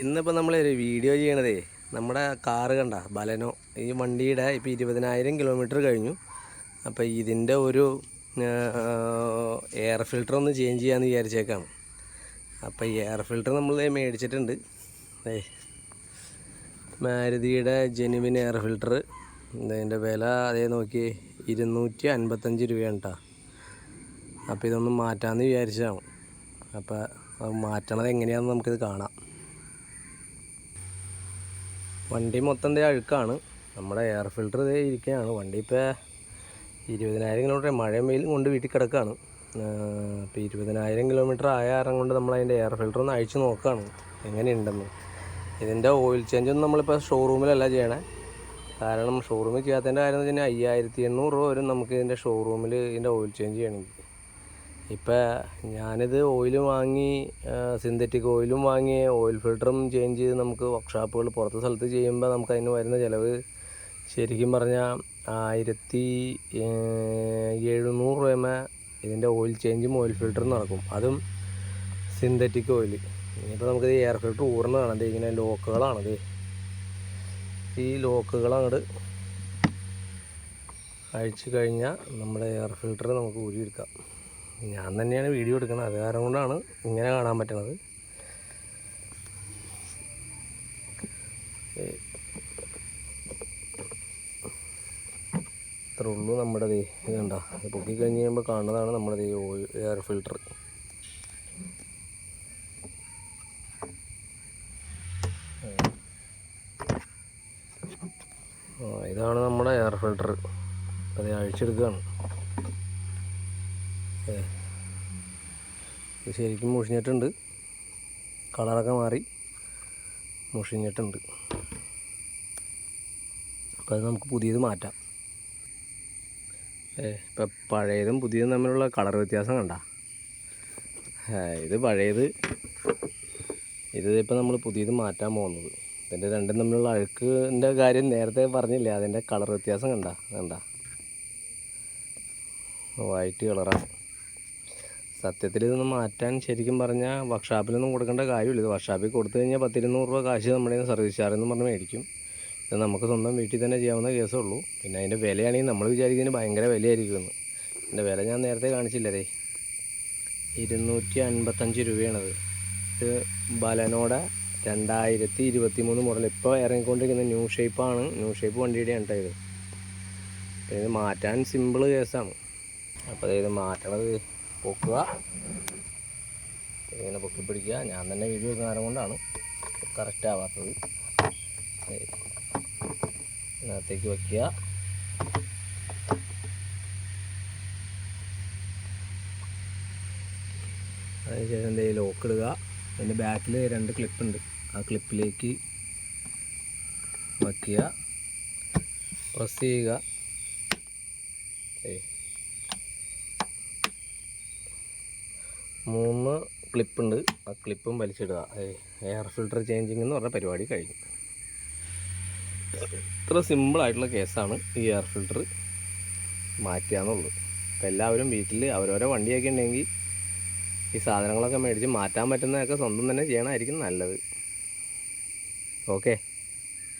ഇന്നിപ്പോൾ നമ്മളൊരു വീഡിയോ ചെയ്യണതേ നമ്മുടെ കാറ് കണ്ട ബലനോ ഈ വണ്ടിയുടെ ഇപ്പോൾ 20,000 കിലോമീറ്റർ കഴിഞ്ഞു. അപ്പോൾ ഇതിൻ്റെ ഒരു എയർ ഫിൽറ്റർ ഒന്ന് ചേഞ്ച് ചെയ്യാമെന്ന് വിചാരിച്ചേക്കാണ്. അപ്പോൾ ഈ എയർ ഫിൽറ്റർ നമ്മൾ മേടിച്ചിട്ടുണ്ട്. മാരുതിയുടെ ജെനുവിൻ എയർ ഫിൽറ്റർ. ഇതിൻ്റെ വില അതേ നോക്കി 255 രൂപയാണ് കേട്ടോ. അപ്പോൾ ഇതൊന്ന് മാറ്റാമെന്ന് വിചാരിച്ചതാണ്. അപ്പോൾ അത് മാറ്റണത് എങ്ങനെയാണെന്ന് നമുക്കിത് കാണാം. വണ്ടി മൊത്തം അഴുക്കാണ്. നമ്മുടെ എയർ ഫിൽറ്റർ ഇരിക്കുകയാണ്. വണ്ടി ഇപ്പോൾ 20,000 കിലോമീറ്റർ മഴയും വെയിലും കൊണ്ട് വീട്ടിൽ കിടക്കുകയാണ്. ഇപ്പോൾ 20,000 കിലോമീറ്റർ ആയ കാരണം കൊണ്ട് നമ്മളതിൻ്റെ എയർ ഫിൽറ്റർ ഒന്ന് അഴിച്ച് നോക്കുകയാണ് എങ്ങനെയുണ്ടെന്ന്. ഇതിൻ്റെ ഓയിൽ ചേഞ്ചൊന്നും നമ്മളിപ്പോൾ ഷോറൂമിലല്ല ചെയ്യണേ. കാരണം ഷോറൂമിൽ ചെയ്യാത്തതിൻ്റെ കാര്യം എന്ന് വെച്ച് കഴിഞ്ഞാൽ 5,800 രൂപ വരും നമുക്ക് ഇതിൻ്റെ ഷോറൂമിൽ ഇതിൻ്റെ ഓയിൽ ചേഞ്ച് ചെയ്യണമെങ്കിൽ. ഇപ്പോൾ ഞാനിത് ഓയിൽ വാങ്ങി, സിന്തറ്റിക് ഓയിലും വാങ്ങി, ഓയിൽ ഫിൽറ്ററും ചേഞ്ച് ചെയ്ത് നമുക്ക് വർക്ക്ഷോപ്പുകൾ പുറത്തെ സ്ഥലത്ത് ചെയ്യുമ്പോൾ നമുക്ക് അതിന് വരുന്ന ചിലവ് ശരിക്കും പറഞ്ഞാൽ 1,700 രൂപ ഇതിൻ്റെ ഓയിൽ ചേഞ്ചും ഓയിൽ ഫിൽറ്ററും നടക്കും. അതും സിന്തറ്റിക് ഓയിൽ. ഇനിയിപ്പോൾ നമുക്കിത് എയർ ഫിൽറ്റർ ഊർന്നതാണ്. അത് ഇങ്ങനെ ലോക്കുകളാണത്. ഈ ലോക്കുകൾ അങ്ങോട്ട് അഴിച്ചു കഴിഞ്ഞാൽ നമ്മുടെ എയർ ഫിൽറ്റർ നമുക്ക് ഊരിയെടുക്കാം. ഞാൻ തന്നെയാണ് വീഡിയോ എടുക്കുന്നത്, അത് കാരണം കൊണ്ടാണ് ഇങ്ങനെ കാണാൻ പറ്റുന്നത്. ഇത്ര ഉള്ളൂ നമ്മുടെ ഇത് കണ്ട. പൊക്കി കഴിഞ്ഞ് കഴിയുമ്പോൾ കാണുന്നതാണ് നമ്മുടെ എയർ ഫിൽറ്റർ. ഇതാണ് നമ്മുടെ എയർ ഫിൽറ്റർ. അത് അഴിച്ചെടുക്കുകയാണ്. ഇത് ശരിക്കും മുഷിഞ്ഞിട്ടുണ്ട്, കളറൊക്കെ മാറി മുഷിഞ്ഞിട്ടുണ്ട്. അപ്പോൾ അത് നമുക്ക് പുതിയത് മാറ്റാം. ഇപ്പം പഴയതും പുതിയതും തമ്മിലുള്ള കളർ വ്യത്യാസം കണ്ട. ഇത് പഴയത്, ഇതിപ്പോൾ നമ്മൾ പുതിയത് മാറ്റാൻ പോകുന്നത്. ഇതിൻ്റെ രണ്ടും തമ്മിലുള്ള അഴുക്കിൻ്റെ കാര്യം നേരത്തെ പറഞ്ഞില്ലേ, അതിൻ്റെ കളർ വ്യത്യാസം കണ്ട വൈറ്റ് കളറാണ്. സത്യത്തിൽ ഇതൊന്ന് മാറ്റാൻ ശരിക്കും പറഞ്ഞാൽ വർക്ക്ഷോപ്പിലൊന്നും കൊടുക്കേണ്ട കാര്യമില്ല. ഇത് വർക്ക്ഷോപ്പിൽ കൊടുത്തു കഴിഞ്ഞാൽ 10,200 രൂപ കാശ് നമ്മുടെ സർവീസ് ചാർജ് എന്ന് പറഞ്ഞ് മേടിക്കും. ഇത് നമുക്ക് സ്വന്തം വീട്ടിൽ തന്നെ ചെയ്യാവുന്ന കേസേ ഉള്ളൂ. പിന്നെ അതിൻ്റെ വിലയാണെങ്കിൽ നമ്മൾ വിചാരിക്കുന്നതിന് ഭയങ്കര വിലയായിരിക്കുമെന്ന്. ഇതിൻ്റെ വില ഞാൻ നേരത്തെ കാണിച്ചില്ലേ, 255 രൂപയാണത്. ഇത് ബലനോടെ 2023 മോഡൽ ഇപ്പോൾ ഇറങ്ങിക്കൊണ്ടിരിക്കുന്ന ന്യൂ ഷേപ്പാണ്. ന്യൂ ഷേപ്പ് വണ്ടിയുടെയാണ് കേട്ടോ ഇത്. പിന്നെ ഇത് മാറ്റാൻ സിമ്പിൾ കേസാണ്. അപ്പോൾ ഇത് മാറ്റണത് പൊക്കുക, ഇങ്ങനെ പൊക്കി പിടിക്കുക. ഞാൻ തന്നെ വീഡിയോ കാരണം കൊണ്ടാണ് കറക്റ്റ് ആവാത്തത്. ഇതിനകത്തേക്ക് വയ്ക്കുക. അതിനുശേഷം എന്തെങ്കിലും ലോക്ക് ഇടുക. അതിൻ്റെ ബാക്കിൽ 2 ക്ലിപ്പുണ്ട്. ആ ക്ലിപ്പിലേക്ക് വയ്ക്കുക, പ്രസ് ചെയ്യുക. 3 ക്ലിപ്പുണ്ട്. ആ ക്ലിപ്പും വലിച്ചിടുക. എയർ ഫിൽറ്റർ ചേഞ്ചിങ് എന്ന് പറഞ്ഞ പരിപാടി കഴിഞ്ഞു. ഇത്ര സിമ്പിളായിട്ടുള്ള കേസാണ് ഈ എയർ ഫിൽറ്റർ മാറ്റുകയെന്നുള്ളത്. അപ്പോൾ എല്ലാവരും വീട്ടിൽ അവരവരെ വണ്ടിയൊക്കെ ഉണ്ടെങ്കിൽ ഈ സാധനങ്ങളൊക്കെ മേടിച്ച് മാറ്റാൻ പറ്റുന്നതൊക്കെ സ്വന്തം തന്നെ ചെയ്യണമായിരിക്കും നല്ലത്. ഓക്കെ.